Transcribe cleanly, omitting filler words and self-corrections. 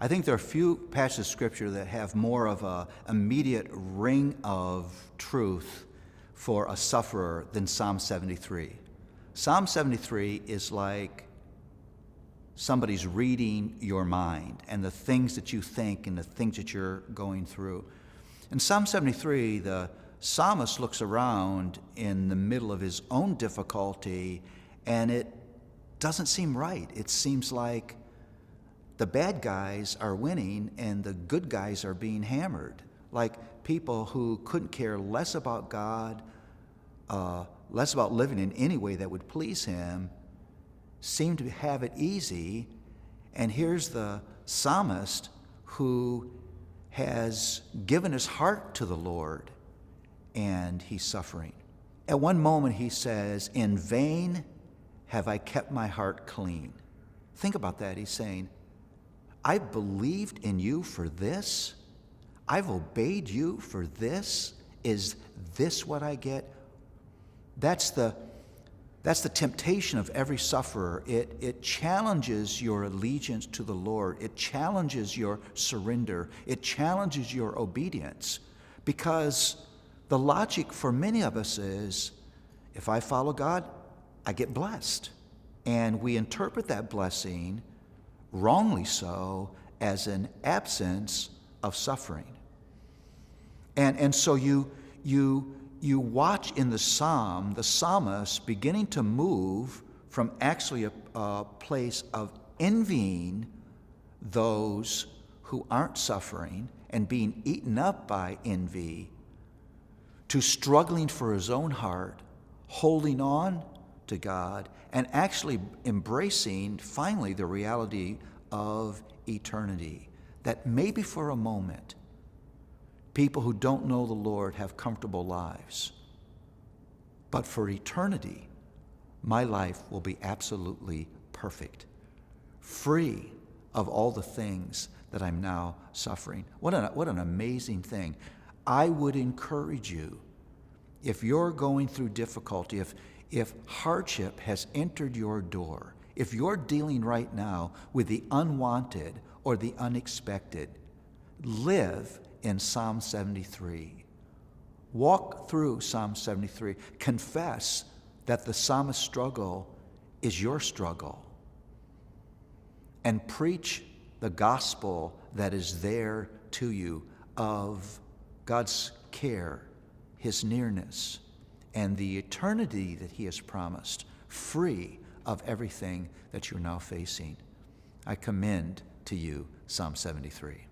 I think there are few passages of Scripture that have more of an immediate ring of truth for a sufferer than Psalm 73. Psalm 73 is like somebody's reading your mind and the things that you think and the things that you're going through. In Psalm 73, the psalmist looks around in the middle of his own difficulty, and it doesn't seem right. It seems like the bad guys are winning and the good guys are being hammered, like people who couldn't care less about God, less about living in any way that would please him, seem to have it easy. And here's the psalmist who has given his heart to the Lord, and he's suffering. At one moment he says, "In vain have I kept my heart clean." Think about that. He's saying, I believed in you for this. I've obeyed you for this. Is this what I get? That's the temptation of every sufferer. It challenges your allegiance to the Lord. It challenges your surrender. It challenges your obedience. Because the logic for many of us is, if I follow God, I get blessed. And we interpret that blessing, wrongly so, as an absence of suffering. And so you watch in the psalm, the psalmist beginning to move from actually a place of envying those who aren't suffering and being eaten up by envy, to struggling for his own heart, holding on to God, and actually embracing finally the reality of eternity. That maybe for a moment, people who don't know the Lord have comfortable lives. But for eternity, my life will be absolutely perfect, free of all the things that I'm now suffering. What an amazing thing. I would encourage you, if you're going through difficulty, if hardship has entered your door, if you're dealing right now with the unwanted or the unexpected, live in Psalm 73. Walk through Psalm 73. Confess that the psalmist's struggle is your struggle. And preach the gospel that is there to you of God's care, his nearness, and the eternity that he has promised, free of everything that you're now facing. I commend to you Psalm 73.